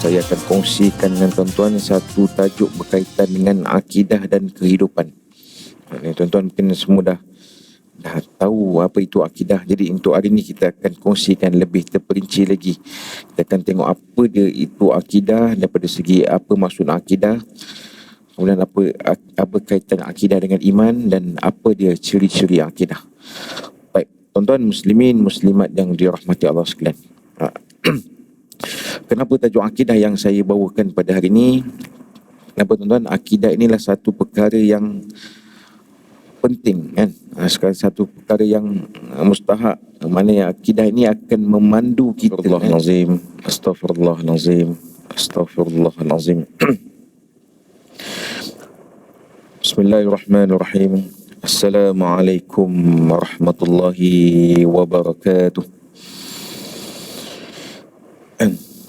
saya akan kongsikan dengan tuan-tuan satu tajuk berkaitan dengan akidah dan kehidupan. Tuan-tuan mungkin semua dah tahu apa itu akidah. Jadi untuk hari ini kita akan kongsikan lebih terperinci lagi. Kita akan tengok apa dia itu akidah daripada segi apa maksud akidah, kemudian apa kaitan akidah dengan iman, dan apa dia ciri-ciri akidah. Baik, tuan-tuan muslimin muslimat yang dirahmati Allah sekalian. Kenapa tajuk akidah yang saya bawakan pada hari ini? Kenapa tuan-tuan? Akidah inilah satu perkara yang penting, kan? Sekarang satu perkara yang mustahak, mana yang akidah ini akan memandu kita. Astaghfirullahalazim, astaghfirullahalazim, astaghfirullahalazim. Bismillahirrahmanirrahim. Assalamualaikum warahmatullahi wabarakatuh.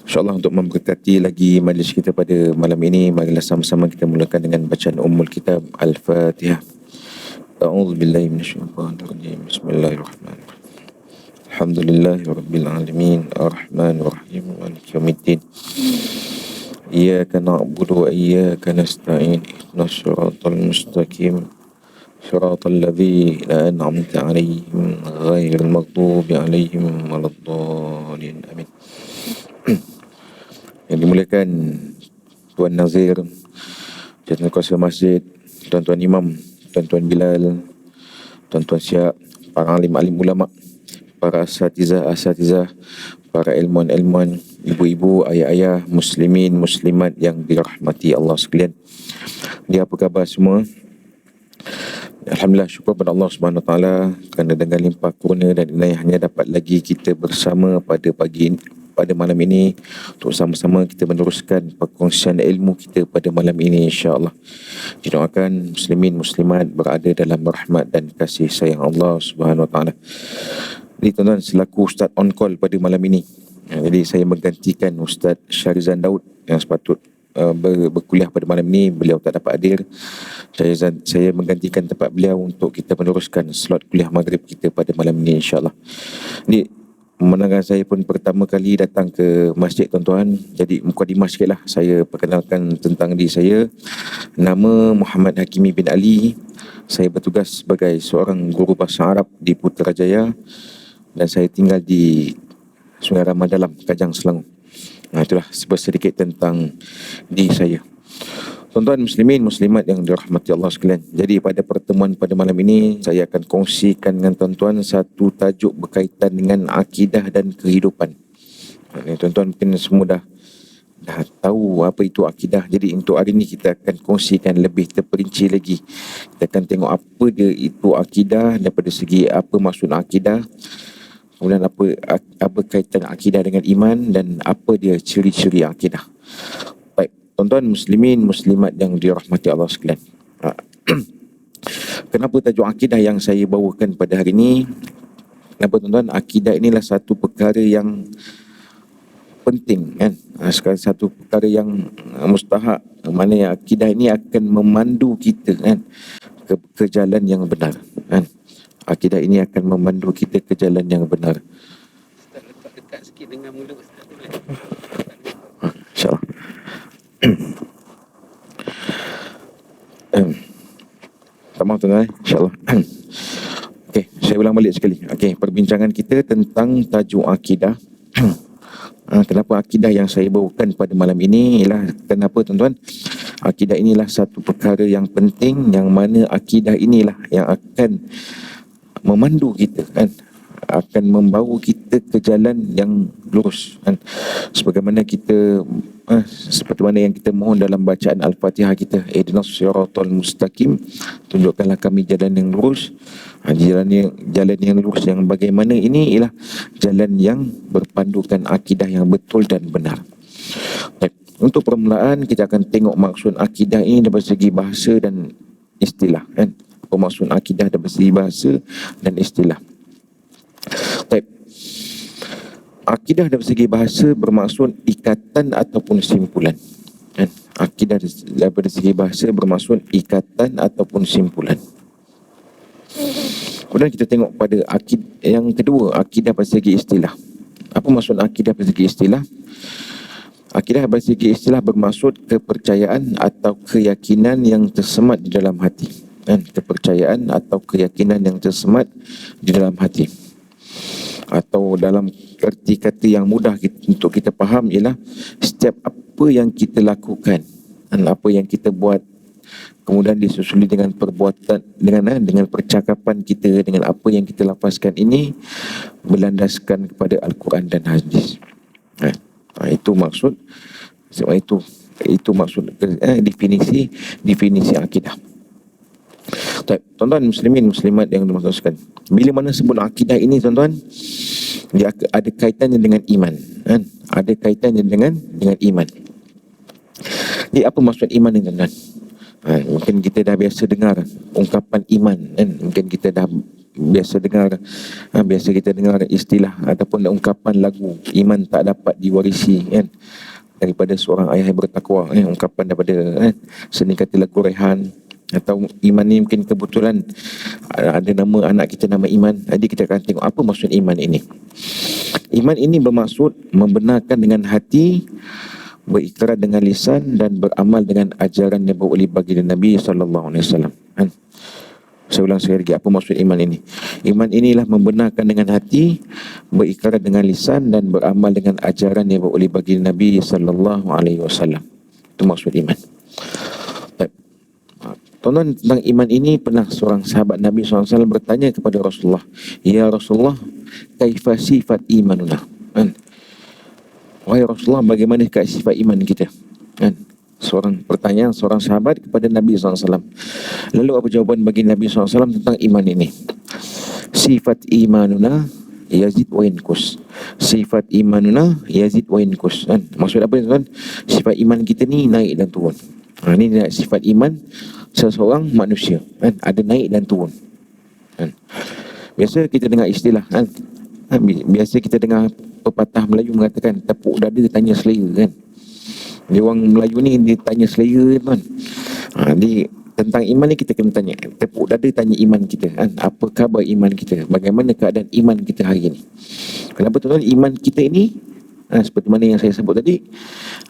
InsyaAllah untuk memberkati lagi majlis kita pada malam ini, marilah sama-sama kita mulakan dengan bacaan Ummul Kitab Al-Fatihah. A'udzubillahi minasyaitonirrajim. Bismillahirrahmanirrahim. Alhamdulillahirabbil alamin, arrahmanirrahim, maliki yaumiddin. Iyyaka na'budu wa iyyaka nasta'in. Ihdinas siratal mustaqim. Siratal ladzina an'amta 'alaihim ghairil maghdubi 'alaihim waladdallin. Amin. Yang dimuliakan Tuan Nazir, Jemaah Kuasa Masjid, Tuan-tuan Imam, Tuan-tuan Bilal, Tuan-tuan Syiak, para alim-alim ulama, para asatizah, para ilmuwan-ilmuwan, ibu-ibu, ayah-ayah, muslimin, muslimat yang dirahmati Allah sekalian. Dia apa khabar semua? Alhamdulillah, syukur pada Allah Subhanahu Wa Taala kerana dengan limpah kurnia dan inayahnya dapat lagi kita bersama pada malam ini untuk sama-sama kita meneruskan perkongsian ilmu kita pada malam ini, insya-Allah. Didoakan muslimin muslimat berada dalam rahmat dan kasih sayang Allah Subhanahu Wa Taala. Jadi tuan-tuan, selaku Ustaz on call pada malam ini, jadi saya menggantikan Ustaz Syarizan Daud yang sepatut berkuliah pada malam ini. Beliau tak dapat hadir. Saya menggantikan tempat beliau untuk kita meneruskan slot kuliah maghrib kita pada malam ini, insya-Allah. Ini pemandangan saya pun pertama kali datang ke masjid, tuan-tuan. Jadi mukadimah sikitlah, saya perkenalkan tentang diri saya. Nama Muhammad Hakimi bin Ali. Saya bertugas sebagai seorang guru bahasa Arab di Putrajaya dan saya tinggal di Sungai Ramah Dalam, Kajang, Selangor. Itulah sedikit tentang diri saya. Tuan-tuan muslimin muslimat yang dirahmati Allah sekalian. Jadi pada pertemuan pada malam ini saya akan kongsikan dengan tuan-tuan satu tajuk berkaitan dengan akidah dan kehidupan. Tuan-tuan mungkin semua dah tahu apa itu akidah. Jadi untuk hari ini kita akan kongsikan lebih terperinci lagi. Kita akan tengok apa dia itu akidah daripada segi apa maksud akidah, kemudian apa kaitan akidah dengan iman, dan apa dia ciri-ciri akidah. Tuan-tuan muslimin muslimat yang dirahmati Allah sekalian. Kenapa tajuk akidah yang saya bawakan pada hari ini? Kenapa tuan-tuan? Akidah inilah satu perkara yang penting, kan? Sekarang satu perkara yang mustahak, mana yang akidah ini akan memandu kita, kan, ke jalan yang benar, kan? Akidah ini akan memandu kita ke jalan yang benar. Ustaz letak dekat sikit dengan mulut Ustaz boleh? InsyaAllah. Maaf tuan-tuan, insyaAllah. Okey, saya ulang balik sekali. Okey, perbincangan kita tentang tajuk akidah. Kenapa akidah yang saya bawakan pada malam ini ialah kenapa tuan-tuan? Akidah inilah satu perkara yang penting, yang mana akidah inilah yang akan memandu kita, kan, akan membawa kita ke jalan yang lurus, kan? Sebagaimana kita seperti mana yang kita mohon dalam bacaan Al-Fatihah kita, ihdinas siratal mustaqim, tunjukkanlah kami jalan yang lurus. Jalan yang lurus yang bagaimana ini ialah jalan yang berpandukan akidah yang betul dan benar. Baik, untuk permulaan kita akan tengok maksud akidah ini dari segi bahasa dan istilah, kan? Apa maksud akidah dari segi bahasa dan istilah? Baik. Akidah dari segi bahasa bermaksud ikatan ataupun simpulan, kan? Akidah dari segi bahasa bermaksud ikatan ataupun simpulan. Kemudian kita tengok pada yang kedua, akidah dari segi istilah. Apa maksud akidah dari segi istilah? Akidah dari segi istilah bermaksud kepercayaan atau keyakinan yang tersemat di dalam hati. Kepercayaan atau keyakinan yang tersemat di dalam hati. Atau dalam erti kata yang mudah untuk kita faham ialah setiap apa yang kita lakukan dan apa yang kita buat, kemudian disusuli dengan perbuatan, dengan percakapan kita, dengan apa yang kita lafazkan ini berlandaskan kepada Al-Quran dan hadis. Itu maksud, sebab itu maksud definisi akidah. Tuan-tuan muslimin muslimat yang dimaksudkan, bila mana sebut akidah ini tuan-tuan, dia ada kaitannya dengan iman, ada kaitannya dengan iman. Jadi apa maksud iman ini tuan-tuan? Mungkin kita dah biasa dengar ungkapan iman, mungkin kita dah biasa dengar istilah ataupun ungkapan lagu iman tak dapat diwarisi, daripada seorang ayah yang bertakwa, ungkapan daripada seni kata lagu Rehan. Atau iman ni mungkin kebetulan ada nama anak kita nama Iman, jadi kita akan tengok apa maksud iman ini. Iman ini bermaksud membenarkan dengan hati, berikrar dengan lisan dan beramal dengan ajaran yang oleh baginda Nabi SAW. Saya ulang sekali lagi, apa maksud iman ini? Iman inilah membenarkan dengan hati, berikrar dengan lisan dan beramal dengan ajaran yang oleh baginda Nabi SAW. Itu maksud iman. Tuan-tuan, tentang iman ini pernah seorang sahabat Nabi SAW bertanya kepada Rasulullah, "Ya Rasulullah, kaifa sifat imanuna?" Wahai Rasulullah, bagaimana sifat iman kita? Seorang sahabat kepada Nabi SAW. Lalu apa jawaban bagi Nabi SAW tentang iman ini? Sifat imanuna yazid wa yankus. Sifat imanuna yazid wa yankus. Maksud apa tuan? Sifat iman kita ni naik dan turun. Ini sifat iman seseorang manusia, ada naik dan turun. Biasa kita dengar istilah, biasa kita dengar pepatah Melayu mengatakan tepuk dada tanya selera, Dia orang Melayu ni dia tanya selera tuan. Tentang iman ni kita kena tanya, tepuk dada tanya iman kita, apa khabar iman kita, bagaimana keadaan iman kita hari ini. Kenapa tuan? Iman kita ini seperti mana yang saya sebut tadi,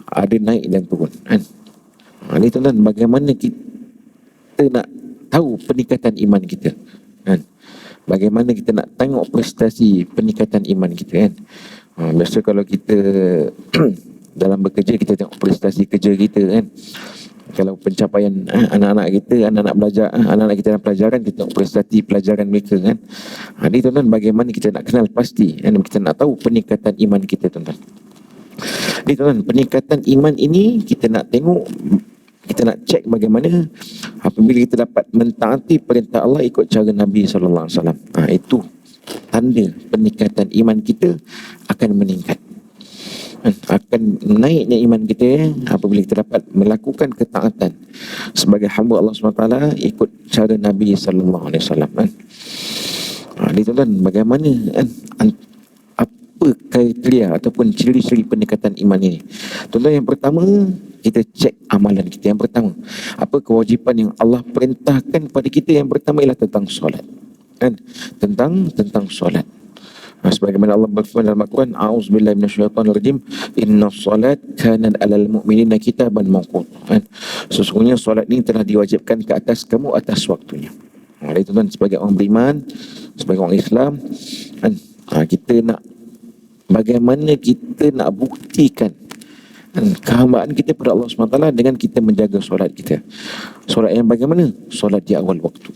ada naik dan turun. Ini tuan-tuan, bagaimana kita nak tahu peningkatan iman kita, bagaimana kita nak tengok prestasi peningkatan iman kita, biasa kalau kita dalam bekerja, kita tengok prestasi kerja kita, kalau pencapaian anak-anak kita, anak-anak belajar, anak-anak kita dalam pelajaran, kita tengok prestasi pelajaran mereka, Jadi tuan-tuan, bagaimana kita nak kenal pasti, kita nak tahu peningkatan iman kita tuan-tuan. Jadi tuan-tuan, peningkatan iman ini kita nak tengok, kita nak cek bagaimana apabila kita dapat mentaati perintah Allah ikut cara Nabi SAW. Itu tanda peningkatan iman kita akan meningkat. Akan naiknya iman kita apabila kita dapat melakukan ketaatan sebagai hamba Allah SWT ikut cara Nabi SAW. Jadi tuan-tuan, bagaimana apa kriteria ataupun ciri-ciri peningkatan iman ini? Tuan-tuan, yang pertama, kita cek amalan kita. Yang pertama, apa kewajipan yang Allah perintahkan kepada kita? Yang pertama ialah tentang solat, tentang solat. Sebagaimana Allah berfirman dalam Al-Quran, "A'udzubillahi minasyaitonirrajim, innas salat kanat 'alal mu'minina kitaban mawquta." Sesungguhnya solat ini telah diwajibkan ke atas kamu atas waktunya. Jadi tuan-tuan, sebagai orang beriman, sebagai orang Islam, kita nak, bagaimana kita nak buktikan kehambaan kita pada Allah SWT dengan kita menjaga solat kita. Solat yang bagaimana? Solat di awal waktu,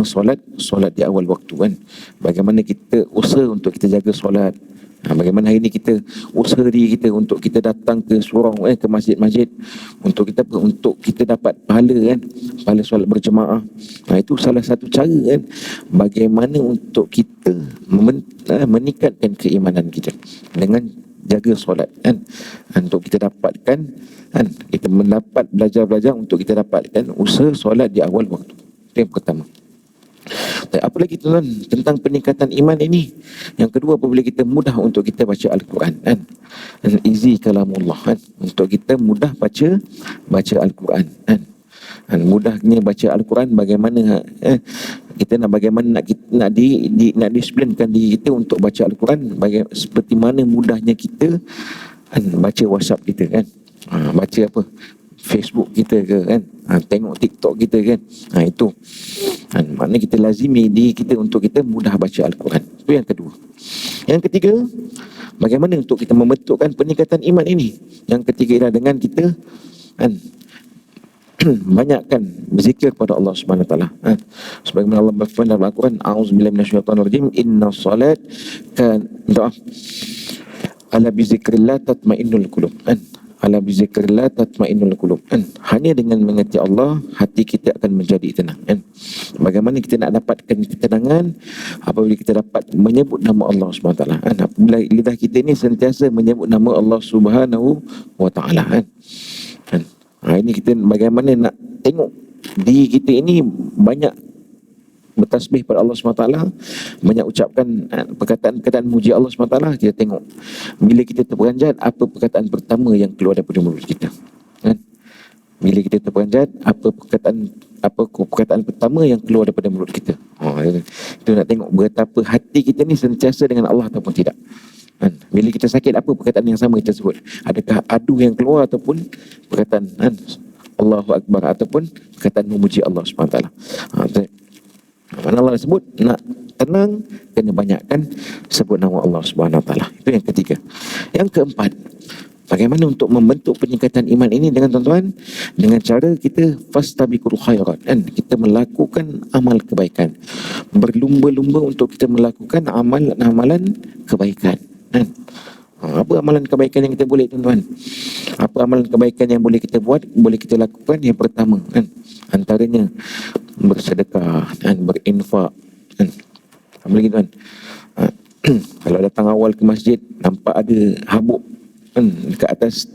Solat di awal waktu, Bagaimana kita usaha untuk kita jaga solat. Bagaimana hari ini kita usaha diri kita untuk kita datang ke surau, ke masjid-masjid, untuk kita dapat pahala, pahala solat berjemaah. Itu salah satu cara, bagaimana untuk kita meningkatkan keimanan kita dengan jaga solat, untuk kita dapatkan, kita mendapat belajar untuk kita dapatkan usaha solat di awal waktu. Itu yang pertama. Apa lagi tuan-tuan tentang peningkatan iman ini? Yang kedua, apabila kita mudah untuk kita baca Al-Quran, easy kalamullah, untuk kita mudah baca Al-Quran, mudahnya baca Al-Quran. Bagaimana kita nak, bagaimana nak disiplinkan diri kita untuk baca Al-Quran, seperti mana mudahnya kita baca WhatsApp kita kan, baca apa, Facebook kita ke kan, tengok TikTok kita kan, itu maknanya kita lazimi diri kita untuk kita mudah baca Al-Quran. Itu yang kedua. Yang ketiga, bagaimana untuk kita membentukkan peningkatan iman ini? Yang ketiga ialah dengan kita banyakkan berzikir kepada Allah Subhanahu Wa Taala. Sebagaimana Allah berfirman dalam Al-Quran, a'udzubillahi minasyaitonirrajim, innas salat kan ala bizikrillah tatmainnul qulub. Ala bizikrillah tatmainnul qulub. Hanya dengan mengerti Allah, hati kita akan menjadi tenang. Bagaimana kita nak dapatkan ketenangan? Apabila kita dapat menyebut nama Allah Subhanahu Wa Taala. Apabila lidah kita ini sentiasa menyebut nama Allah Subhanahu Wa Taala. Ini kita bagaimana nak tengok diri kita ini banyak bertasbih pada Allah SWT, banyak ucapkan perkataan-perkataan muji Allah SWT. Kita tengok bila kita terperanjat, apa perkataan pertama yang keluar daripada mulut kita kan? Bila kita terperanjat, apa perkataan pertama yang keluar daripada mulut kita. Itu nak tengok betapa hati kita ni sentiasa dengan Allah ataupun tidak. Bila kita sakit, apa perkataan yang sama kita sebut? Adakah adu yang keluar ataupun perkataan Allahu Akbar ataupun perkataan memuji Allah SWT. Mana Allah sebut nak tenang, kena banyakkan sebut nama Allah SWT. Itu yang ketiga. Yang keempat, bagaimana untuk membentuk peningkatan iman ini dengan tuan-tuan? Dengan cara kita fastabiqul khairat, kita melakukan amal kebaikan, berlumba-lumba untuk kita melakukan amalan kebaikan. Apa amalan kebaikan yang kita boleh, tuan-tuan? Apa amalan kebaikan yang boleh kita buat, boleh kita lakukan? Yang pertama antaranya bersedekah dan berinfak. Apa lagi, tuan? Kalau datang awal ke masjid, nampak ada habuk dekat atas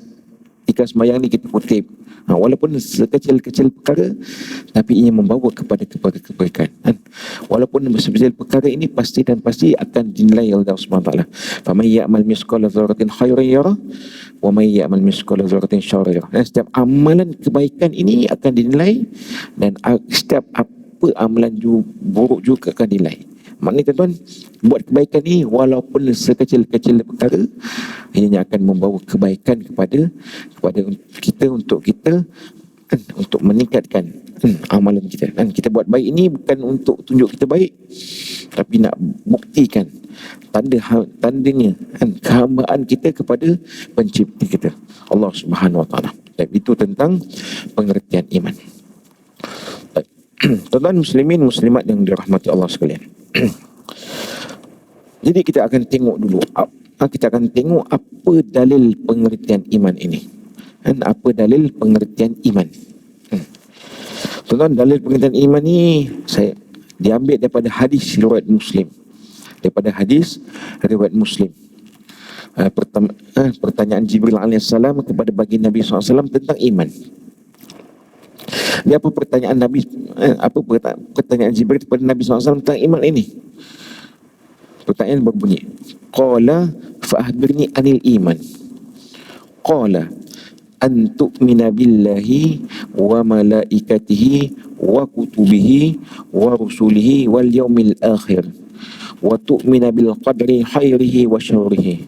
tikar sembahyang ni, kita kutip. Walaupun sekecil-kecil perkara, tapi ia membawa kepada kebaikan. Walaupun sekecil perkara ini pasti dan pasti akan dinilai oleh Allah SWT. Faman ya'mal misqala dzarratin khairan yarah wa may ya'mal misqala dzarratin syarran yarah. Setiap amalan kebaikan ini akan dinilai, dan setiap apa amalan buruk juga akan dinilai. Maknanya, tuan-tuan, buat kebaikan ni walaupun sekecil-kecil perkara, ianya akan membawa kebaikan kepada kita, untuk kita untuk meningkatkan amalan kita. Kita buat baik ini bukan untuk tunjuk kita baik, tapi nak buktikan tandanya kehambaan kita kepada pencipta kita, Allah Subhanahu Wa Taala. Itu tentang pengertian iman. Tuan-tuan muslimin muslimat yang dirahmati Allah sekalian. Jadi kita akan tengok dulu, kita akan tengok apa dalil pengertian iman ini. Apa dalil pengertian iman? Tuan-tuan, dalil pengertian iman ni saya diambil daripada hadis riwayat Muslim. Daripada hadis riwayat Muslim. Pertanyaan Jibril alaihissalam kepada baginda Nabi SAW tentang iman. Dia apa pertanyaan Nabi, pertanyaan Jibril kepada Nabi SAW tentang iman ini? Pertanyaan berbunyi, qala fa'akhbirni anil iman. Qala an tu'mina billahi wa malaikatihi wa kutubihi wa rusulihi wal yaumil akhir wa tu'mina bil qadri khairihi wa syarrihi.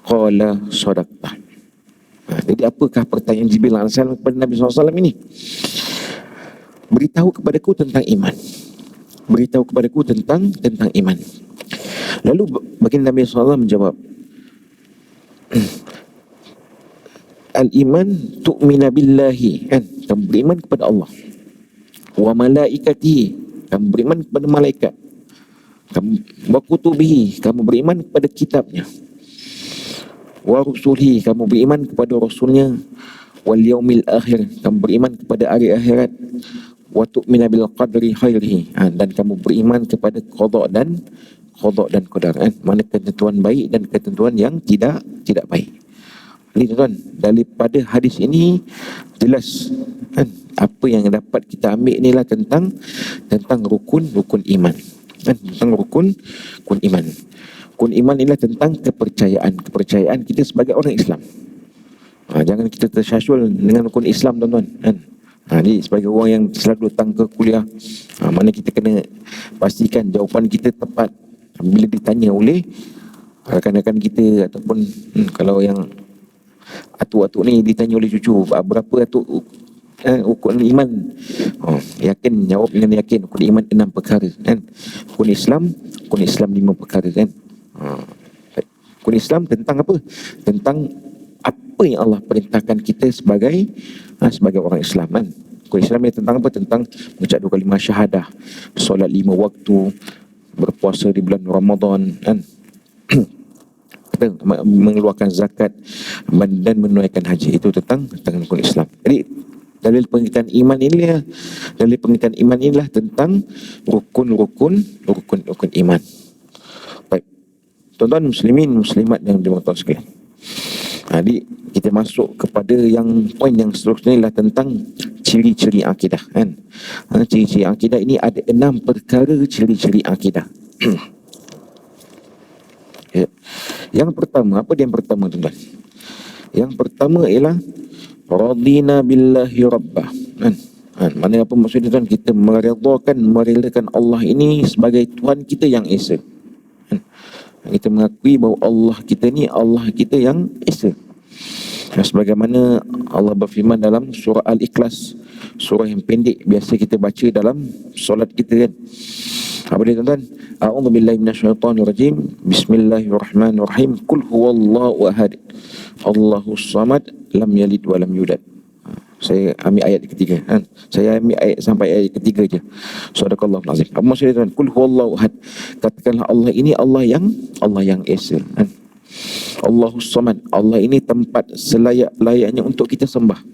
Qala sadaqta. Jadi apakah pertanyaan Jibril alaihissalam kepada Nabi SAW ini? Beritahu kepadaku tentang iman. Beritahu kepadaku tentang iman. Lalu baginda Nabi SAW menjawab, al-iman tu'mina billahi, kamu beriman kepada Allah, wa malaikatihi, kamu beriman kepada malaikat, kamu wa kutubihi, kamu beriman kepada kitabnya, wa rusulihi, kamu beriman kepada rasulnya, wal yaumil akhir, kamu beriman kepada hari akhirat, wa tu'mina bil qadri khairihi, dan kamu beriman kepada qada dan qadar, mana ketentuan baik dan ketentuan yang tidak baik. Ini, tuan-tuan, daripada hadis ini jelas apa yang dapat kita ambil inilah tentang rukun iman. Tentang rukun iman. Rukun iman inilah tentang kepercayaan kita sebagai orang Islam. Jangan kita tersyasyul dengan rukun Islam, tuan-tuan. Jadi sebagai orang yang selalu datang ke kuliah, mana kita kena pastikan jawapan kita tepat bila ditanya oleh rakan-rakan kita, ataupun kalau yang atuk-atuk ni ditanya oleh cucu, berapa atuk rukun iman? Yakin, jawab dengan yakin. Rukun iman 6 perkara kan. Rukun Islam 5 perkara kan. Rukun Islam tentang apa? Tentang apa yang Allah perintahkan kita sebagai orang Islam kan. Rukun Islam ni tentang apa? Tentang mengucap 2 kalimah syahadah, solat 5 waktu, berpuasa di bulan Ramadan kan. Mengeluarkan zakat dan menunaikan haji. Itu tentang rukun Islam. Jadi dalil pengertian iman inilah tentang rukun iman. Baik. Tuan-tuan muslimin muslimat yang dimuliakan sekalian. Jadi kita masuk kepada yang poin yang seterusnya ialah tentang ciri-ciri akidah kan. Ciri-ciri akidah ini ada 6 perkara ciri-ciri akidah. Ya. Yang pertama, apa dia yang pertama tuan-tuan? Yang pertama ialah radina billahi rabbah kan. Mana apa maksudnya tuan? Kita merelakan Allah ini sebagai Tuhan kita yang esa kan. Kita mengakui bahawa Allah kita ni Allah kita yang esa. Sebagaimana Allah berfirman dalam surah Al-Ikhlas, surah yang pendek biasa kita baca dalam solat kita kan. Apa dia tuan-tuan? A'udzu billahi minasyaitonir rajim. Bismillahirrahmanirrahim. Qul huwallahu ahad. Allahus samad, lam yalid wa lam yulad. Saya ambil ayat ketiga kan. Saya ambil ayat sampai ayat ketiga je. Sadaqallahul azim. Apa maksudnya tuan? Qul huwallahu ahad. Katakanlah Allah ini Allah yang esa kan. Allahus samad. Allah ini tempat selayak-layaknya untuk kita sembah.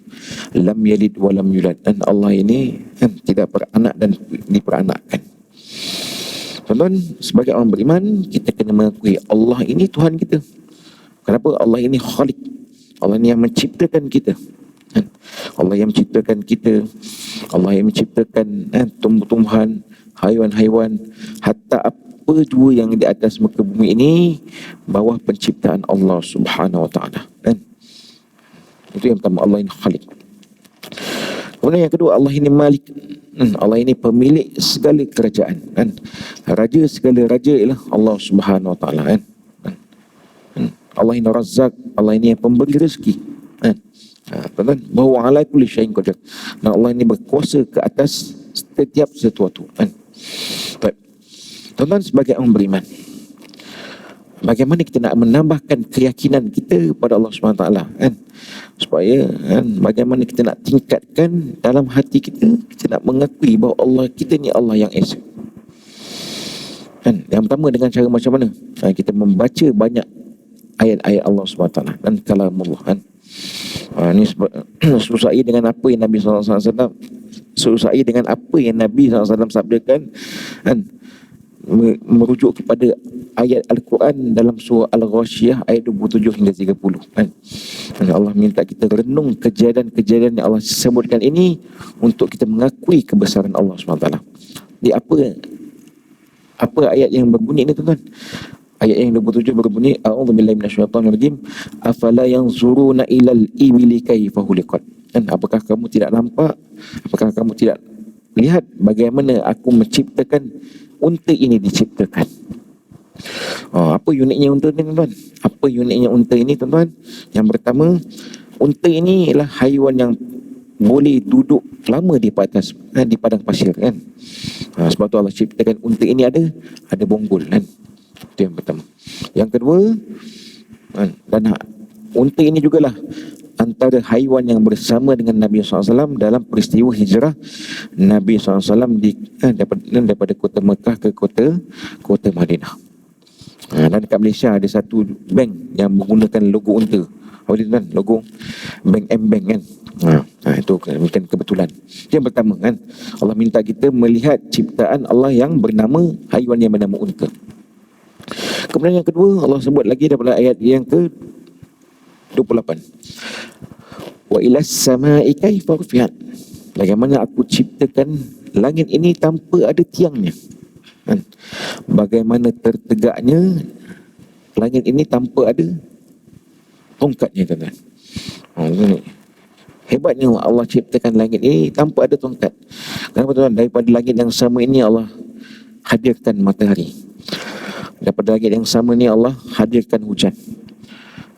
Lam yalid wa lam yulad. Dan Allah ini kan tidak beranak dan diperanakkan. Tuan-tuan, sebagai orang beriman, kita kena mengakui Allah ini Tuhan kita. Kenapa? Allah ini Khalik. Allah ini yang menciptakan kita. Allah yang menciptakan kita. Allah yang menciptakan tumbuh-tumbuhan, haiwan-haiwan, hatta apa jua yang di atas muka bumi ini bawah penciptaan Allah Subhanahu wa taala. Itu yang pertama, Allah ini Khalik. Kemudian yang kedua, Allah ini Malik. Allah ini pemilik segala kerajaan kan. Raja segala raja ialah Allah Subhanahu wa taala kan. Allah ini Razzaq, Allah ini yang pemberi rezeki kan. Tuan-tuan, bahawa ala kulli syai'in qadir. Dan Allah ini berkuasa ke atas setiap sesuatu kan. Baik. Tuan-tuan, sebagai orang beriman, bagaimana kita nak menambahkan keyakinan kita pada Allah Subhanahu wa taala kan. Supaya bagaimana kita nak tingkatkan dalam hati kita, kita nak mengakui bahawa Allah kita ni Allah yang esa kan. Yang pertama dengan cara macam mana? Kita membaca banyak ayat-ayat Allah SWT dan kalamullah kan. Ini sesuai dengan apa yang Nabi SAW sesuai dengan apa yang Nabi SAW sabdakan kan, merujuk kepada ayat Al-Quran dalam surah Al-Ghashiyah ayat 27 hingga 30 kan. Allah minta kita renung kejadian-kejadian yang Allah sebutkan ini untuk kita mengakui kebesaran Allah SWT. Di apa ayat yang berbunyi ini tuan-tuan? Ayat yang 27 berbunyi, A'udzu billahi minasyaitonir rajim. Afala yanzuruna ilal ibili kaifa khuliqat. Dan apakah kamu tidak nampak? Apakah kamu tidak lihat bagaimana aku menciptakan unta ini diciptakan? Apa uniknya unta ini tuan-tuan? Apa uniknya unta ini tuan-tuan? Yang pertama, unta ini ialah haiwan yang boleh duduk lama di atas di padang pasir kan. Sebab tu Allah ciptakan unta ini ada bonggol kan. Itu yang pertama. Yang kedua, dan unta ini jugalah antara haiwan yang bersama dengan Nabi SAW dalam peristiwa hijrah Nabi SAW daripada kota Mekah ke kota Madinah. Dan dekat Malaysia ada satu bank yang menggunakan logo unta. Apa dia kan? Logo Bank M-Bank kan. Itu mungkin kebetulan. Yang pertama kan, Allah minta kita melihat ciptaan Allah yang bernama haiwan yang bernama unta. Kemudian yang kedua, Allah sebut lagi daripada ayat yang ke 28. Wa ilas sama'i kaifa rufi'at. Bagaimana aku ciptakan langit ini tanpa ada tiangnya kan? Bagaimana tertegaknya langit ini tanpa ada tongkatnya tuan-tuan. Hebatnya Allah ciptakan langit ini tanpa ada tongkat. Kenapa tuan? Daripada langit yang sama ini Allah hadirkan matahari. Daripada langit yang sama ni Allah hadirkan hujan.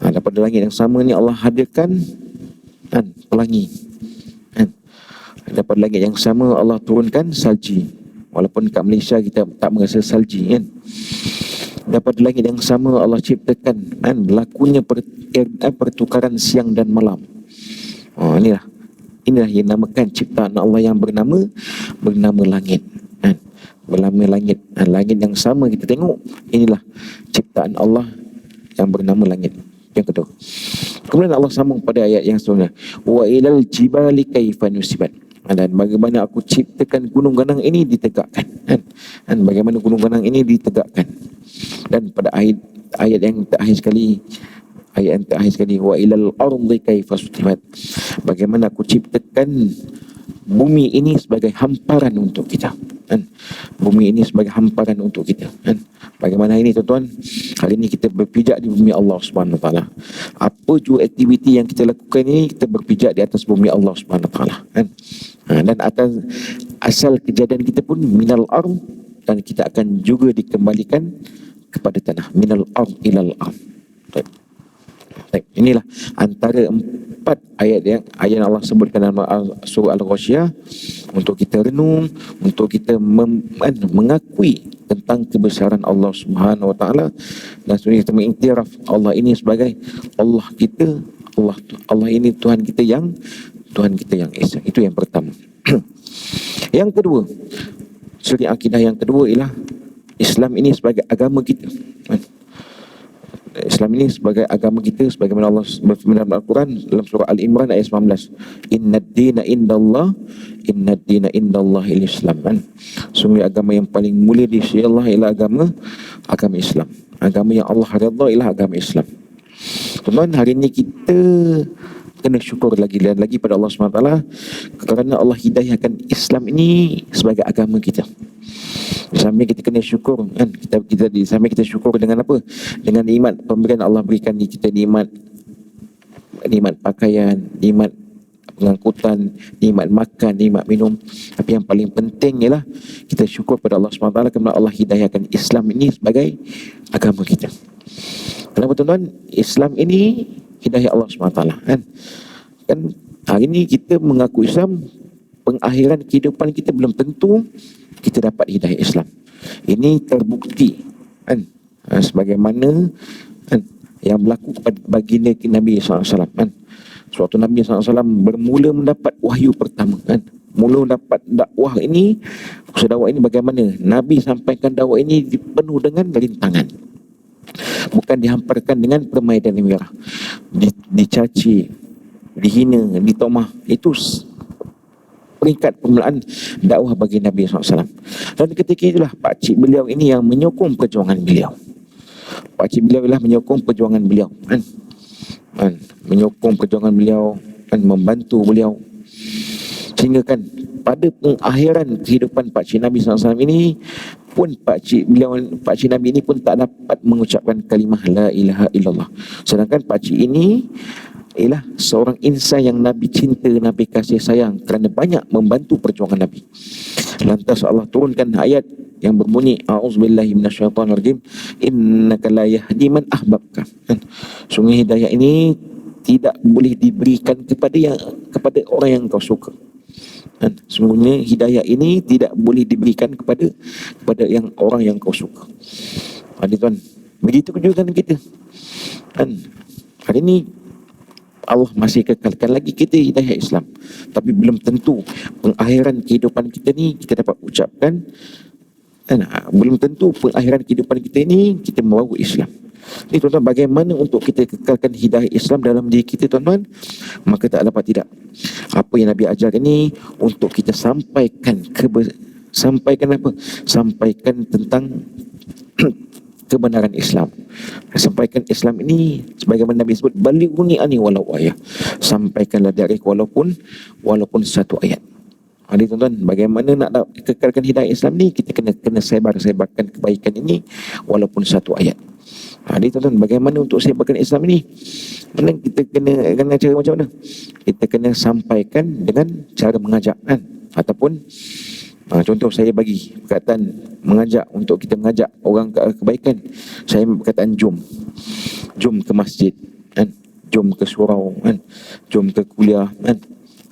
Daripada langit yang sama ni Allah hadirkan kan, pelangi kan. Daripada langit yang sama Allah turunkan salji. Walaupun kat Malaysia kita tak merasa salji kan. Daripada langit yang sama Allah ciptakan kan, berlakunya pertukaran siang dan malam. Inilah yang namakan ciptaan Allah yang bernama langit kan. Bernama langit. Langit yang sama kita tengok, inilah ciptaan Allah yang bernama langit. Yang kedua. Kemudian Allah sambung pada ayat yang seterusnya. Wa ilal jibali kaifa nusibat. Dan bagaimana aku ciptakan gunung ganang ini ditegakkan kan? Dan bagaimana gunung ganang ini ditegakkan. Dan pada ayat yang terakhir sekali, wa ilal ardi kaifa sutihat. Bagaimana aku ciptakan bumi ini sebagai hamparan untuk kita kan? Bumi ini sebagai hamparan untuk kita kan? Bagaimana ini tuan-tuan? Hari ini kita berpijak di bumi Allah Subhanahu Wa Taala. Apa juga aktiviti yang kita lakukan ini, kita berpijak di atas bumi Allah Subhanahu Wa Taala kan? Dan atas asal kejadian kita pun minal ard, dan kita akan juga dikembalikan kepada tanah. Minal ard ilal ard. Inilah antara 4 ayat yang Allah sebutkan dalam surah Al-Ghasyiyah untuk kita renung, untuk kita mengakui tentang kebesaran Allah Subhanahu Wa Taala, dan sebenarnya kita mengiktiraf Allah ini sebagai Allah kita, Allah ini Tuhan kita yang esa. Itu yang pertama. Yang kedua, suri akidah yang kedua ialah Islam ini sebagai agama kita. Islam ini sebagai agama kita, sebagaimana Allah berfirman dalam Al-Quran dalam surah Al-Imran ayat 19. Innad dina indallahil Islam kan. Sungguh agama yang paling mulia di sisi Allah ialah agama Islam. Agama yang Allah redha ialah agama Islam. Teman, hari ini kita kena syukur lagi dan lagi pada Allah SWT kerana Allah hidayahkan Islam ini sebagai agama kita. Sampai kita kena syukur kan, sampai kita syukur dengan apa? Dengan nikmat pemberian Allah berikan di kita, nikmat pakaian, nikmat pengangkutan, nikmat makan, nikmat minum. Tapi yang paling penting ialah kita syukur pada Allah SWT kerana Allah hidayahkan Islam ini sebagai agama kita. Kenapa tuan-tuan? Islam ini hidayah Allah SWT kan hari ini kita mengaku Islam, pengakhiran kehidupan kita belum tentu kita dapat hidayah Islam. Ini terbukti kan, sebagaimana kan, yang berlaku kepada baginda Nabi SAW kan. Suatu Nabi SAW bermula mendapat wahyu pertama kan. Mula mendapat dakwah ini, usaha dakwah ini bagaimana? Nabi sampaikan dakwah ini dipenuh dengan rintangan. Bukan dihamparkan dengan permainan yang merah, dicaci, dihina, ditomah. Itu peringkat permulaan dakwah bagi Nabi SAW. Dan ketika itulah pakcik beliau ini yang menyokong perjuangan beliau. Pakcik beliau ialah menyokong perjuangan beliau kan? Menyokong perjuangan beliau kan, membantu beliau. Sehingga kan pada pengakhiran kehidupan pakcik Nabi SAW ini pun pakcik Nabi ini pun tak dapat mengucapkan kalimah la ilaha illallah. Sedangkan pakcik ini ialah seorang insan yang Nabi cinta, Nabi kasih sayang kerana banyak membantu perjuangan Nabi. Lantas Allah turunkan ayat yang berbunyi a'udzubillahi minasyaitonirrajim innaka la yahdi man ahbabka. Sungguh hidayah ini tidak boleh diberikan kepada orang yang kau suka. Sungguhnya hidayah ini tidak boleh diberikan kepada orang yang kau suka. Tuan, begitu juga dengan kita. Hari ini Allah masih kekalkan lagi kita hidayah Islam, tapi belum tentu pengakhiran kehidupan kita ni kita dapat ucapkan belum tentu pengakhiran kehidupan kita ni kita membawa Islam. Ini tuan-tuan, bagaimana untuk kita kekalkan hidayah Islam dalam diri kita tuan-tuan? Maka tak dapat tidak, apa yang Nabi ajar ini untuk kita sampaikan sampaikan tentang kebenaran Islam. Sampaikan Islam ini sebagaimana Nabi sebut balighuni ani walau ayat. Sampaikanlah dari walaupun satu ayat. Jadi tuan-tuan, bagaimana nak kekalkan hidayah Islam ni? Kita kena sebarkan kebaikan ini walaupun satu ayat. Jadi tuan-tuan, bagaimana untuk sebarkan Islam ini? Mana kita kena cara macam mana? Kita kena sampaikan dengan cara mengajak kan? Ataupun contoh saya bagi perkataan mengajak, untuk kita mengajak orang ke kebaikan, saya perkataan jom ke masjid kan, jom ke surau kan, jom ke kuliah kan,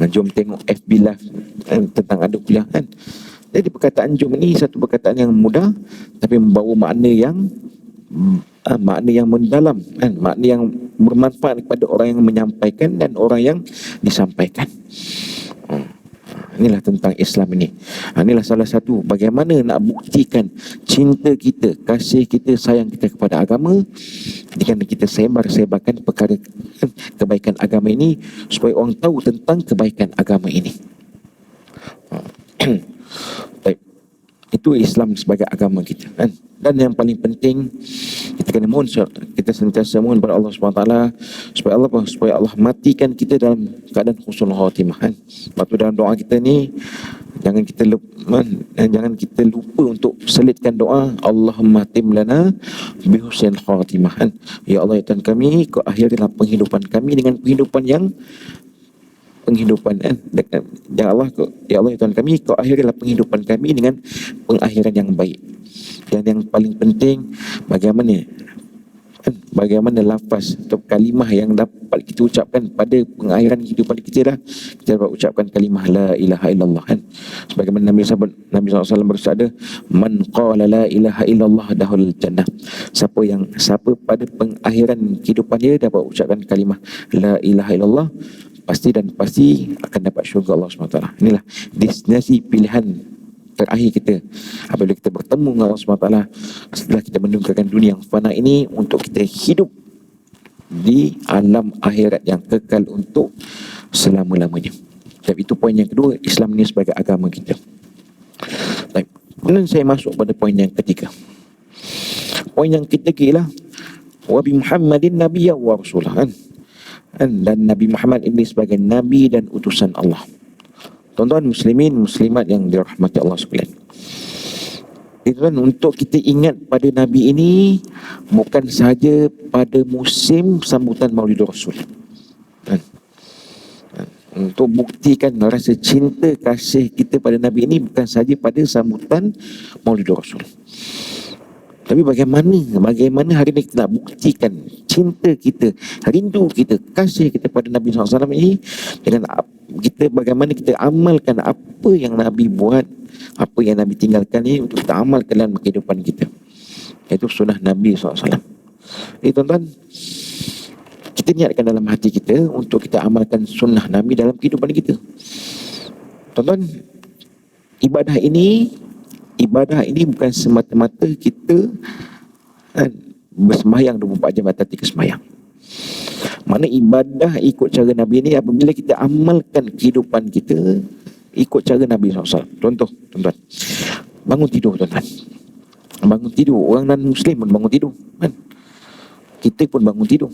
jom tengok FB live kan, tentang ada kuliah kan. Jadi perkataan jom ni satu perkataan yang mudah tapi membawa makna yang makna yang mendalam kan, makna yang bermanfaat kepada orang yang menyampaikan dan orang yang disampaikan. Inilah tentang Islam ini. Inilah salah satu bagaimana nak buktikan cinta kita, kasih kita, sayang kita kepada agama dengan kita sebarkan perkara kebaikan agama ini supaya orang tahu tentang kebaikan agama ini. Baik. Itu Islam sebagai agama kita kan. Dan yang paling penting kita kena mohon, kita sentiasa mohon kepada Allah SWT supaya Allah matikan kita dalam keadaan husnul khatimah kan. Sebab tu dalam doa kita ni jangan kita lupa untuk selitkan doa Allahumma tim lana bi husnil khatimah kan. Ya Allah ya Tuhan kami, kau akhirilah penghidupan kami dengan penghidupan kan. Ya Allah ya Tuhan kami, kau akhirilah penghidupan kami dengan pengakhiran yang baik. Dan yang paling penting bagaimana lafaz atau kalimah yang dapat kita ucapkan pada pengakhiran kehidupan kita dah. Kita dapat ucapkan kalimah la ilaha illallah kan. Sebagaimana Nabi SAW bersabda, man qala la ilaha illallah dahul jannah. Siapa pada pengakhiran kehidupan dia dapat ucapkan kalimah la ilaha illallah, pasti akan dapat syurga Allah SWT. Inilah destinasi pilihan terakhir kita apabila kita bertemu dengan Allah SWT setelah kita meninggalkan dunia yang fana ini untuk kita hidup di alam akhirat yang kekal untuk selama-lamanya. Dan itu poin yang kedua, Islam ini sebagai agama kita. Baik, kemudian saya masuk pada poin yang ketiga. Poin yang ketiga ialah wa bi Muhammadin nabiyyan wa rasulah kan. Dan Nabi Muhammad ini sebagai Nabi dan utusan Allah. Tuan-tuan muslimin, muslimat yang dirahmati Allah sekalian. Tuan, untuk kita ingat pada Nabi ini bukan sahaja pada musim sambutan Maulidur Rasul. Untuk buktikan rasa cinta kasih kita pada Nabi ini bukan sahaja pada sambutan Maulidur Rasul. Tapi bagaimana hari ini kita nak buktikan cinta kita, rindu kita, kasih kita pada Nabi SAW ini dengan bagaimana kita amalkan apa yang Nabi buat, apa yang Nabi tinggalkan ini untuk kita amalkan dalam kehidupan kita. Itu sunnah Nabi SAW. Tuan-tuan, kita niatkan dalam hati kita untuk kita amalkan sunnah Nabi dalam kehidupan kita. Tuan-tuan, ibadah ini bukan semata-mata kita bersemayang 24 jam atau 3 semayang. Mana ibadah ikut cara Nabi ini apabila kita amalkan kehidupan kita ikut cara Nabi SAW. Contoh, tuan-tuan, bangun tidur, tuan-tuan. Bangun tidur, orang non-Muslim pun bangun tidur kan? Kita pun bangun tidur.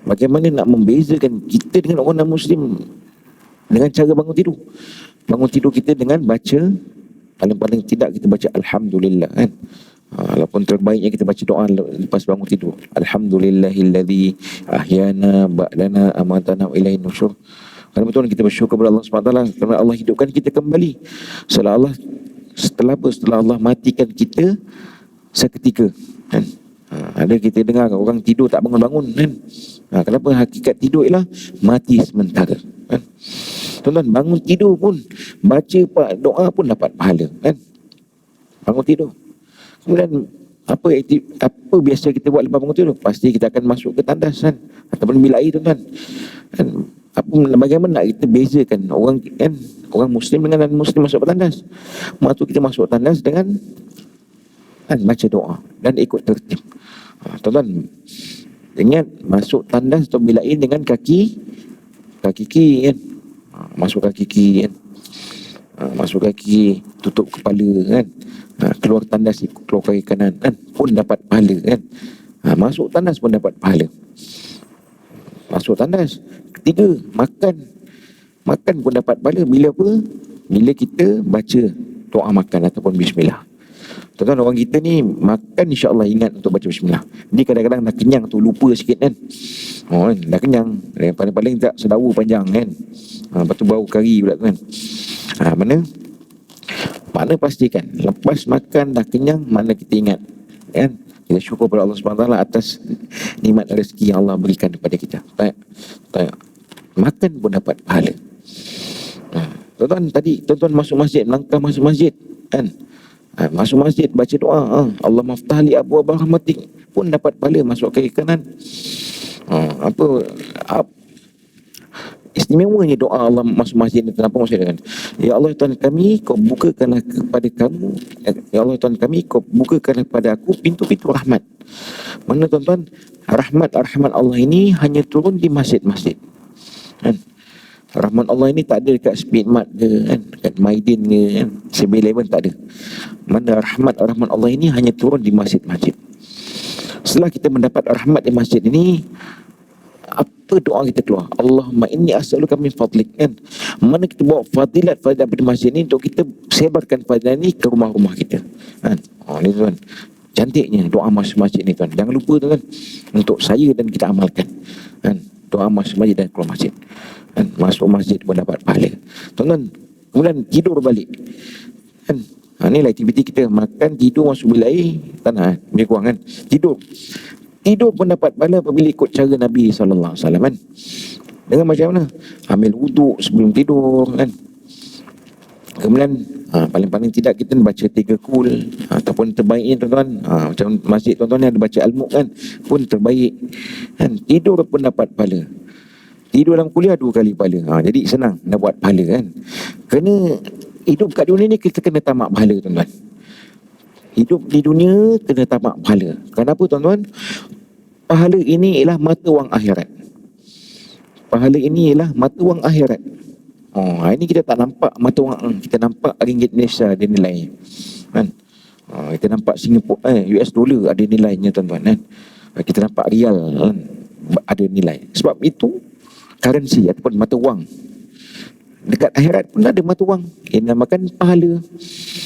Bagaimana nak membezakan kita dengan orang non-Muslim dengan cara bangun tidur? Bangun tidur kita dengan baca, paling tidak kita baca Alhamdulillah kan. Walaupun terbaiknya kita baca doa lepas bangun tidur, Alhamdulillahilladzi ahyana ba'dana amatana wa ilaihin nusyur. Kalau betul kita bersyukur kepada Allah SWT kerana Allah hidupkan kita kembali setelah Allah matikan kita seketika kan. Ada kita dengar orang tidur tak bangun-bangun kan. Kenapa? Hakikat tidur ialah mati sementara kan. Tuan-tuan, bangun tidur pun baca doa pun dapat pahala kan. Bangun tidur. Kemudian apa biasa kita buat lepas bangun tidur? Pasti kita akan masuk ke tandas kan, ataupun bilik air, tuan-tuan. Kan bagaimana nak kita bezakan orang Muslim dengan non-Muslim masuk ke tandas? Waktu kita masuk tandas dengan baca doa dan ikut tertib. Tuan-tuan, ingat masuk tandas atau bilik air dengan kaki kiri kan. Masuk kaki kiri kan. Masuk kaki tutup kepala kan. Keluar tandas keluar kaki kanan kan, pun dapat pahala kan. Masuk tandas pun dapat pahala. Masuk tandas. Ketiga, makan pun dapat pahala. Bila apa? Bila kita baca doa makan ataupun bismillah. Tuan-tuan, orang kita ni makan insya-Allah ingat untuk baca bismillah. Dia kadang-kadang dah kenyang tu lupa sikit kan. Dah kenyang. Paling-paling tak sedawa panjang kan. Lepas tu bau kari pula kan. Mana pastikan lepas makan dah kenyang, mana kita ingat kan, Kita syukur kepada Allah SWT atas nikmat rezeki yang Allah berikan kepada kita. Tak makan pun dapat pahala. Tuan-tuan tadi, tuan-tuan masuk masjid, melangkah masuk masjid kan, masuk masjid baca doa, Allah maftahli abu rahmatik pun dapat pahala masuk kaki kanan. Apa istimewanya doa Allah masuk masjid ni? Kenapa maksudnya kan? Ya Allah Tuhan kami, kau bukakanlah kepada kamu, ya Allah Tuhan kami, kau bukakanlah kepada aku pintu-pintu rahmat. Mana tuan-tuan, rahmat Allah ini hanya turun di masjid-masjid kan? Rahmat Allah ini tak ada dekat Speedmart ke kan, dekat Maidin ke kan, 7-Eleven tak ada. Mana rahmat Allah ini hanya turun di masjid-masjid. Setelah kita mendapat rahmat di masjid ini, apa doa kita keluar? Allahumma inni as'aluka min fadlik kan. Mana kita bawa fadilat pada masjid ni untuk kita sebarkan fadilat ni ke rumah-rumah kita kan. Ni tuan, cantiknya doa masuk masjid ni tuan. Jangan lupa tuan, untuk saya dan kita amalkan kan. Doa masuk masjid dan keluar masjid kan. Masuk masjid pun dapat pahala tuan-tuan. Kemudian tidur balik kan. Inilah aktiviti kita, makan, tidur, masuk bilik air, tanah lebih kurang kan. Tidur pun dapat pahala apabila ikut cara Nabi SAW kan. Dengan macam mana? Ambil wuduk sebelum tidur kan. Kemudian paling-paling tidak kita baca 3 kul, ataupun terbaiknya tuan-tuan, macam masjid tuan-tuan ada baca al-Mulk kan, pun terbaik kan. Tidur pun dapat pahala. Tidur dalam kuliah 2 kali pahala. Jadi senang nak buat pahala kan. Kerana hidup kat dunia ni kita kena tamak pahala tuan-tuan. Hidup di dunia kena tamak pahala. Kenapa tuan-tuan? Pahala ini ialah mata wang akhirat. Pahala ini ialah mata wang akhirat. Ini kita tak nampak mata wang, kita nampak ringgit Malaysia ada nilai kan. Kita nampak Singapura, US dollar ada nilainya tuan-tuan kan. Kita nampak rial kan, ada nilai. Sebab itu currency ataupun mata wang. Dekat akhirat pun ada mata wang, yang namakan pahala.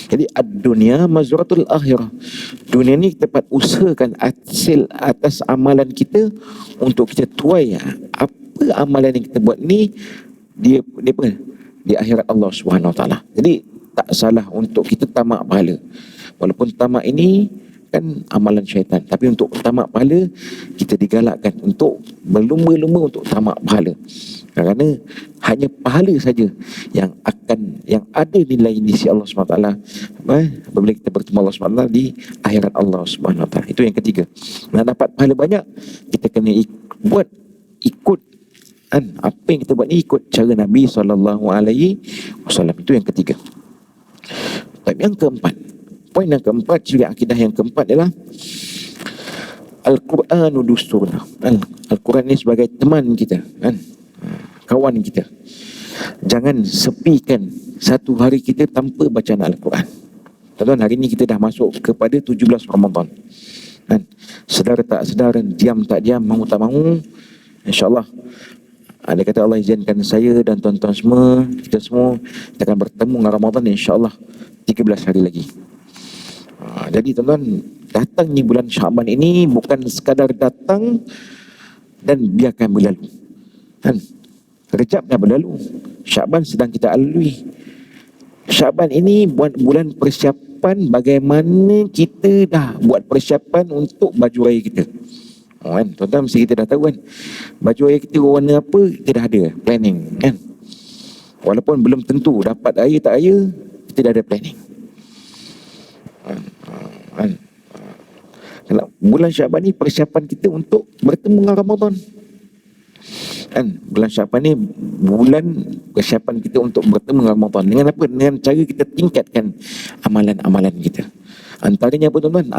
Jadi ad-dunya mazratul akhirah. Dunia ni kita dapat usahakan hasil atas amalan kita untuk kita tuai apa amalan yang kita buat ni dia apa? Di akhirat Allah Subhanahu Wa Taala. Jadi tak salah untuk kita tamak pahala. Walaupun tamak ini kan amalan syaitan, tapi untuk tamak pahala kita digalakkan untuk berlumba-lumba untuk tamak pahala. Kerana hanya pahala saja yang ada nilai di sisi Allah SWT apabila kita bertemu Allah SWT di akhirat Allah SWT. Itu yang ketiga. Nak dapat pahala banyak, kita kena ikut kan, apa yang kita buat ni ikut cara Nabi SAW. Itu yang ketiga. Tapi yang keempat, poin yang keempat, ciri akidah yang keempat adalah Al-Quranu dusturna. Al-Quran ni sebagai teman kita kan, kawan kita. Jangan sepikan satu hari kita tanpa bacaan Al-Quran. Tuan-tuan, hari ni kita dah masuk kepada 17 Ramadan kan. Sedar tak sedar, diam tak diam, mahu tak mahu, insyaAllah ada kata Allah izinkan saya dan tuan-tuan semua, kita semua kita akan bertemu dengan Ramadan insyaAllah 13 hari lagi. Jadi tuan-tuan, datang ni bulan Syaban ini bukan sekadar datang dan biarkan berlalu kan. Rejab dah berlalu, Syaban sedang kita lalui. Syaban ini bulan persiapan, bagaimana kita dah buat persiapan untuk baju raya kita kan. Tuan-tuan mesti kita dah tahu kan, baju raya kita warna apa, kita dah ada planning kan. Walaupun belum tentu dapat raya tak raya, kita dah ada planning kan. Bulan Syaban ni persiapan kita untuk bertemu dengan Ramadan kan. Bulan Syaban ni bulan persiapan kita untuk bertemu dengan Ramadan. Dengan apa? Dengan cara kita tingkatkan amalan-amalan kita. Antaranya apa tuan-tuan?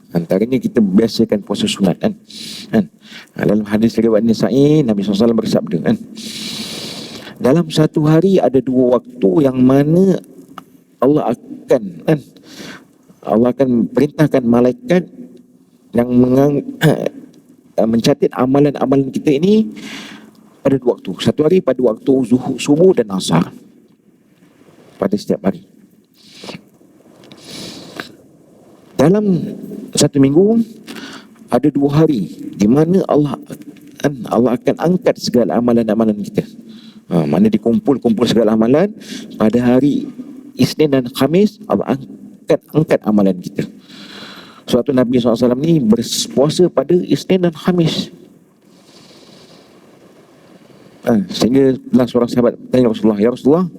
Antaranya kita biasakan puasa sunat kan. Dalam hadis riwayat Nasa'i, Nabi SAW bersabda kan, dalam satu hari ada 2 waktu yang mana Allah akan perintahkan malaikat yang mencatat amalan-amalan kita ini pada 2 waktu. Satu hari pada waktu subuh dan asar, pada setiap hari. Dalam satu minggu ada 2 hari di mana Allah akan angkat segala amalan-amalan kita. Mana dikumpul segala amalan pada hari Isnin dan Khamis, Allah angkat amalan kita. Suatu Nabi SAW ni berpuasa pada Isnin dan Khamis. Sehingga seorang sahabat tanya Rasulullah, "Ya Rasulullah,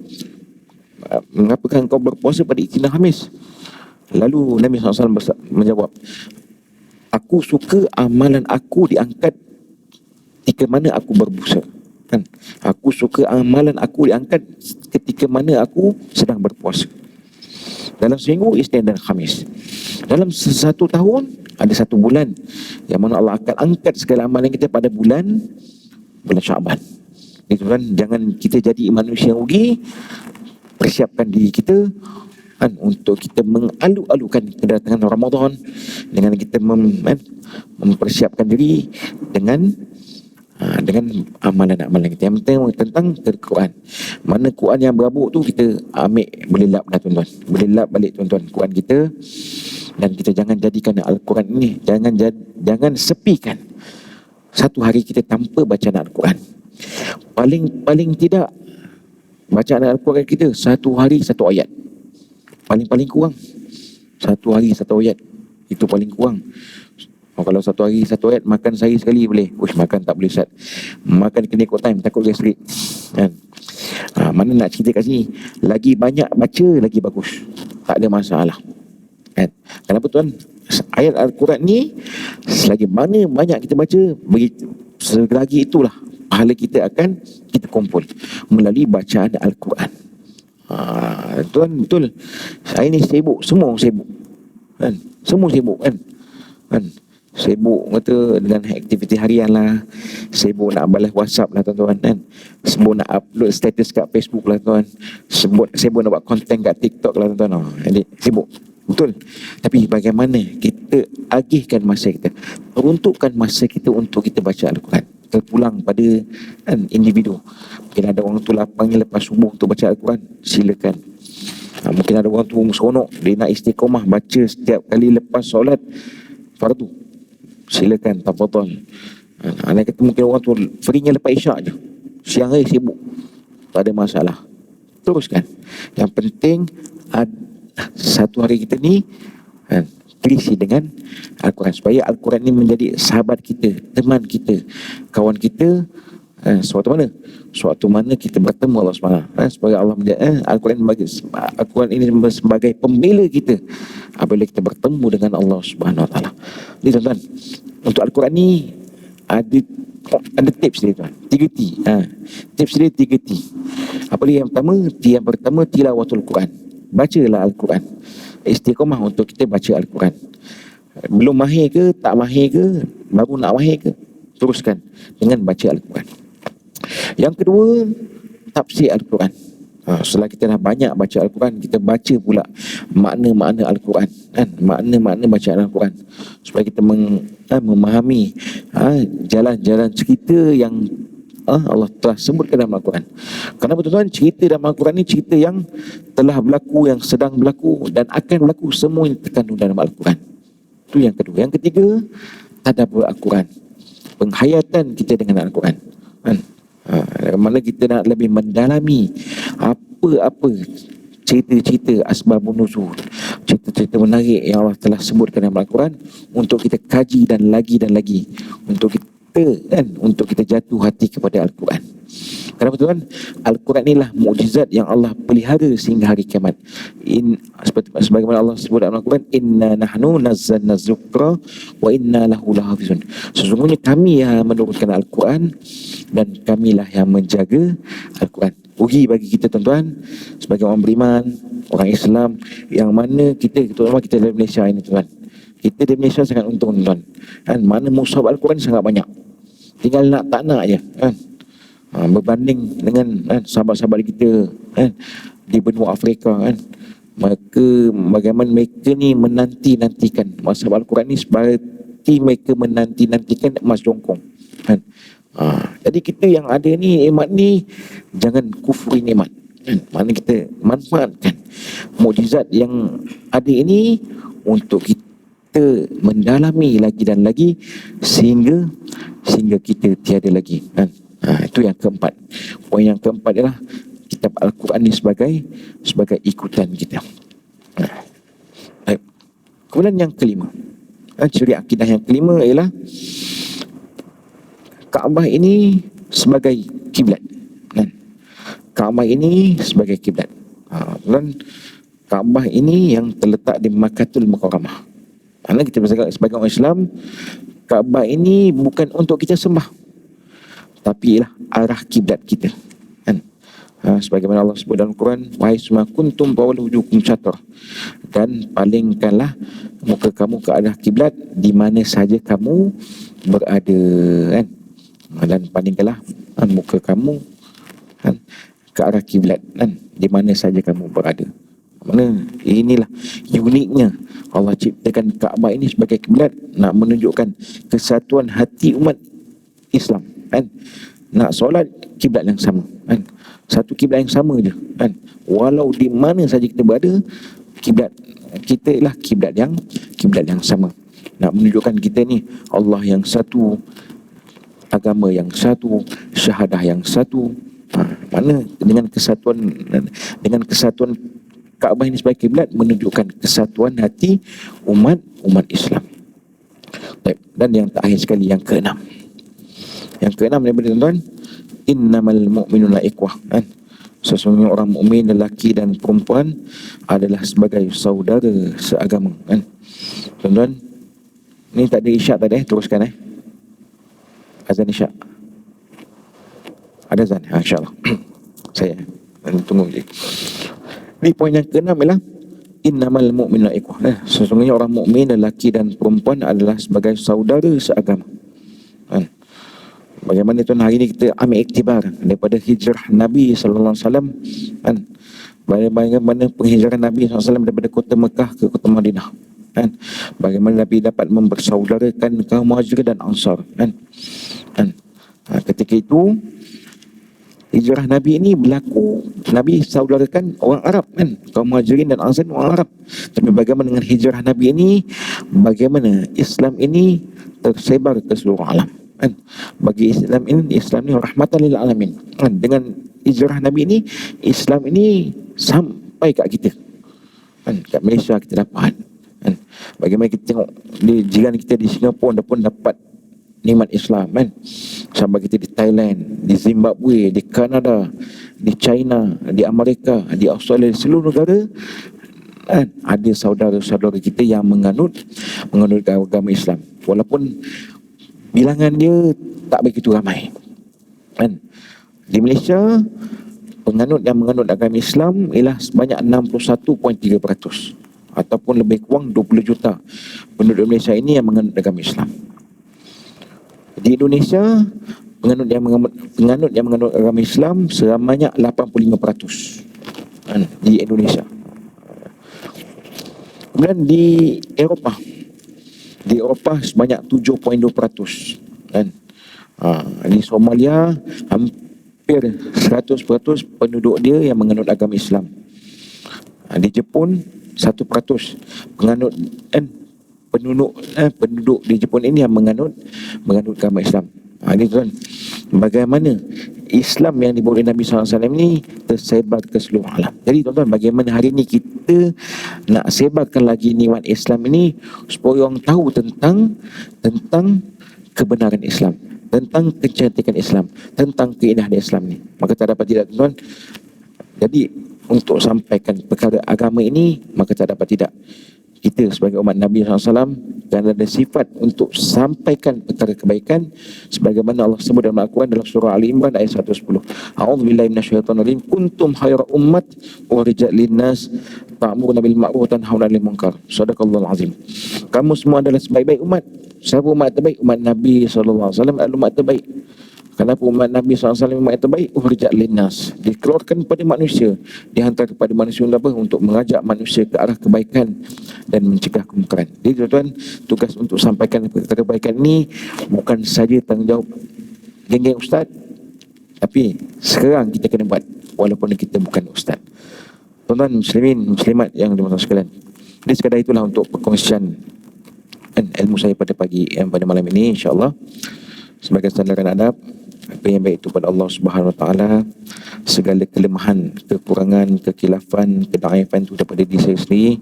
mengapakah engkau berpuasa pada Isnin dan Khamis?" Lalu Nabi SAW menjawab, "Aku suka amalan aku diangkat ketika mana aku berpuasa." Kan? Aku suka amalan aku diangkat ketika mana aku sedang berpuasa. Dalam seminggu, Isnin dan Khamis. Dalam satu tahun, ada satu bulan yang mana Allah akan angkat segala amalan kita pada bulan Syaban. Itu kan, jangan kita jadi manusia yang rugi. Persiapkan diri kita kan, untuk kita mengalu-alukan kedatangan Ramadan dengan kita mempersiapkan diri dengan amalan-amalan kita. Yang penting tentang Quran. Mana Quran yang berabuk tu kita ambil, boleh lap dah tuan-tuan. Boleh lap balik tuan-tuan Quran kita. Dan kita jangan jadikan Al-Quran ini, jangan sepikan satu hari kita tanpa bacaan Al-Quran. Paling tidak bacaan Al-Quran kita satu hari satu ayat. Paling kurang satu hari satu ayat. Itu paling kurang. Kalau satu hari satu ayat, makan sehari sekali boleh. Makan tak boleh Ustaz. Makan kena ikut time, takut gastric kan. Mana nak cerita kat sini, lagi banyak baca lagi bagus, tak ada masalah kan. Kenapa tuan? Ayat Al-Quran ni selagi mana banyak kita baca, selagi itulah pahala kita akan kita kumpul melalui bacaan Al-Quran. Tuan, betul, saya ni sibuk, semua orang sibuk kan. Semua sibuk kan. Sibuk kata dengan aktiviti harian lah, sibuk nak balas WhatsApp lah tuan-tuan kan, sibuk nak upload status kat Facebook lah tuan, sibuk nak buat konten kat TikTok lah tuan-tuan. Jadi sibuk, betul. Tapi bagaimana kita agihkan masa kita, peruntukkan masa kita untuk kita baca Al-Quran. Terpulang pada individu. Mungkin ada orang tu lapangnya lepas subuh untuk baca Al-Quran, silakan. Mungkin ada orang tu seronok, dia nak istiqomah baca setiap kali lepas solat fardu, silakan, tafadhal. Anak kata mungkin orang tu free-nya lepas isyak je, siang hari sibuk, tak ada masalah, teruskan. Yang penting satu hari kita ni terisi dengan Al-Quran, supaya Al-Quran ni menjadi sahabat kita, teman kita, kawan kita. Suatu mana kita bertemu Allah SWT, sebagai Allah Al-Quran ini sebagai pembela kita apabila kita bertemu dengan Allah SWT. Jadi tuan-tuan, untuk Al-Quran ni ada tips dia tuan, 3T. Tips dia 3T. Apa dia? Yang pertama tilawatul Quran, bacalah Al-Quran. Istiqamah untuk kita baca Al-Quran. Belum mahir ke, tak mahir ke, baru nak mahir ke, teruskan dengan baca Al-Quran. Yang kedua, tafsir Al-Quran. Setelah kita dah banyak baca Al-Quran, kita baca pula makna-makna Al-Quran kan? Makna-makna bacaan Al-Quran, supaya kita memahami jalan-jalan cerita yang Allah telah sebutkan dalam Al-Quran. Kenapa tuan-tuan? Cerita dalam Al-Quran ni cerita yang telah berlaku, yang sedang berlaku dan akan berlaku, semua yang terkandung dalam Al-Quran. Itu yang kedua. Yang ketiga, tadabbur Al-Quran, penghayatan kita dengan Al-Quran kan? Mana kita nak lebih mendalami apa-apa cerita-cerita asbabun nuzul, cerita-cerita menarik yang Allah telah sebutkan dalam Al-Quran, untuk kita kaji dan lagi untuk kita jatuh hati kepada Al-Quran. Kenapa tuan? Al-Quran inilah mukjizat yang Allah pelihara sehingga hari kiamat. Sebagaimana Allah sebut dalam Al-Quran, inna nahnu nazzalna dzikra wa inna lahu lahafizun. Sesungguhnya kami yang menurunkan Al-Quran dan kamilah yang menjaga Al-Quran. Rugi bagi kita tuan-tuan sebagai orang beriman, orang Islam, yang mana kita, terutama kita di Malaysia ini tuan, kita di Malaysia sangat untung tuan kan. Mana mushaf Al-Quran sangat banyak, tinggal nak tak nak je kan. Berbanding dengan sahabat-sahabat kita di benua Afrika kan, bagaimana mereka ni menanti-nantikan mushaf Al-Quran ni seperti mereka menanti-nantikan emas jongkong kan. Jadi kita yang ada ni, nikmat ni jangan kufuri nikmat kan. Mana kita manfaatkan mukjizat yang ada ini untuk kita mendalami lagi dan lagi sehingga kita tiada lagi kan. Itu yang keempat. Poin yang keempat adalah kitab Al-Quran ni sebagai ikutan kita. Baik. Kemudian yang kelima, Ciri akidah yang kelima ialah Kaabah ini sebagai kiblat. Kan? Kaabah ini sebagai kiblat. Dan Kaabah ini yang terletak di Makkahul Mukarramah. Karena kita bercakap sebagai orang Islam, Kaabah ini bukan untuk kita sembah, tapi ialah arah kiblat kita. Kan? Sebagaimana Allah sebut dalam Quran, wahai semua kuntum fawallu wujuhakum syatrah, dan palingkanlah muka kamu ke arah kiblat di mana saja kamu berada, kan? Dan palingkanlah muka kamu, kan, ke arah kiblat, kan, di mana saja kamu berada. Mana inilah uniknya Allah ciptakan Kaabah ini sebagai kiblat, nak menunjukkan kesatuan hati umat Islam, kan. Nak solat kiblat yang sama, kan. Satu kiblat yang sama je, kan. Walau di mana saja kita berada, kiblat kita ialah kiblat yang sama. Nak menunjukkan kita ni Allah yang satu, agama yang satu, syahadah yang satu. Mana dengan kesatuan Kaabah ini sebagai kiblat menunjukkan kesatuan hati umat Islam. Baik. Dan yang terakhir sekali, yang keenam. Yang keenam daripada tuan-tuan, innamal mu'minuna ikhwah, kan? Sesungguhnya orang mukmin lelaki dan perempuan adalah sebagai saudara seagama, kan? Tuan-tuan, ni tak ada isyak tadi, teruskan azan isyak. Ada azan, insya-Allah. Saya tunggu je. Ni poin yang keenam ialah innamal mu'minuna ikhwah. Sesungguhnya orang mukmin lelaki dan perempuan adalah sebagai saudara seagama. Kan? Bagaimana tuan hari ini kita ambil iktibar daripada hijrah Nabi sallallahu alaihi wasallam, kan? Bagaimana penghijrahan Nabi sallallahu alaihi wasallam daripada kota Mekah ke kota Madinah, kan? Bagaimana Nabi dapat mempersaudarakan kaum Muhajirin dan Ansar, kan? Ketika itu hijrah Nabi ini berlaku, Nabi saudarakan orang Arab, kan? Kaum Muhajirin dan Ansar orang Arab. Tapi bagaimana dengan hijrah Nabi ini, bagaimana Islam ini tersebar ke seluruh alam, kan? Bagi Islam ini rahmatan lil alamin, kan? Dengan hijrah Nabi ini, Islam ini sampai kat kita, kan? Kat Malaysia kita dapat, kan? Bagaimana kita tengok di jiran kita di Singapura pun dapat nikmat Islam, kan? Sahabat kita di Thailand, di Zimbabwe, di Kanada, di China, di Amerika, di Australia, di seluruh negara, kan? Ada saudara-saudara kita yang menganut agama Islam, walaupun bilangan dia tak begitu ramai, kan? Di Malaysia, penganut yang menganut agama Islam ialah sebanyak 61.3%, ataupun lebih kurang 20 juta penduduk Malaysia ini yang menganut agama Islam. Di Indonesia, penganut yang menganut agama Islam seramanya 85%, kan? Di Indonesia. Kemudian di Eropah sebanyak 7.2%, kan? Di Somalia hampir 100% penduduk dia yang menganut agama Islam. Di Jepun 1% penganut, penduduk di Jepun ini yang menganut agama Islam. Ini tuan, bagaimana Islam yang dibawa oleh Nabi SAW ini tersebar ke seluruh alam. Jadi tuan-tuan, bagaimana hari ini kita nak sebarkan lagi nikmat Islam ini supaya orang tahu tentang kebenaran Islam, tentang kecantikan Islam, tentang keindahan Islam ni. Maka tak dapat tidak, tuan-tuan. Jadi untuk sampaikan perkara agama ini, maka tak dapat tidak kita sebagai umat Nabi SAW dan ada sifat untuk sampaikan perkara kebaikan sebagaimana Allah sebut dalam Al-Quran dalam surah Ali Imran ayat 110. A'udzubillahi minasyaitonirrajim. Kuntum khayra ummat ukhrijat linnas ta'muruna bil ma'ruf wa tanhauna 'anil munkar. Shadaqallahul azim. Kamu semua adalah sebaik-baik umat. Siapa umat terbaik? Umat Nabi SAW adalah umat terbaik. Kenapa umat Nabi SAW umat yang terbaik? Ukhrijat linnas, dikeluarkan kepada manusia, dihantar kepada manusia untuk mengajak manusia ke arah kebaikan dan mencegah kemungkaran. Jadi tuan-tuan, tugas untuk sampaikan perkara kebaikan ini bukan saja tanggungjawab geng-geng ustaz, tapi sekarang kita kena buat walaupun kita bukan ustaz. Tuan-tuan muslimin, muslimat yang dimuliakan sekalian, jadi sekadar itulah untuk perkongsian ilmu saya pada pada malam ini, insya-Allah sebagai sandaran adab. Apa yang baik itu pada Allah Subhanahu Wa Taala, segala kelemahan, kekurangan, kekhilafan, kedaifan itu daripada diri saya sendiri.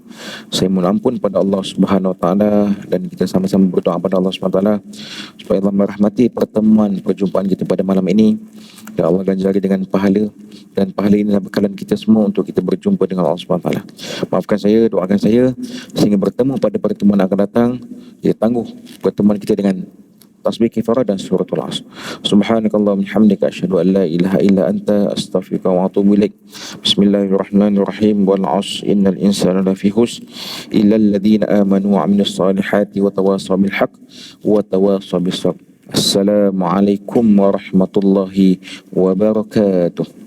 Saya mohon ampun pada Allah Subhanahu Wa Taala, dan kita sama-sama berdoa pada Allah Subhanahu Wa Taala supaya Allah merahmati pertemuan perjumpaan kita pada malam ini. Ya Allah ganjari dengan pahala, dan pahala ini adalah bekalan kita semua untuk kita berjumpa dengan Allah Subhanahu Wa Taala. Maafkan saya, doakan saya sehingga bertemu pada pertemuan akan datang. Kita tangguh pertemuan kita dengan tasbih kifarah dan suratul Asr. Subhanakallahumma hamdika asyhadu an la ilaha illa anta astaghfiruka wa atubu ilaik. Bismillahirrahmanirrahim. Wal 'asr innal insana lafi khusr illa alladhina amanu wa 'amilus solihati wa tawassaw bil haqq wa tawassaw bis sabr. Assalamualaikum warahmatullahi wabarakatuh.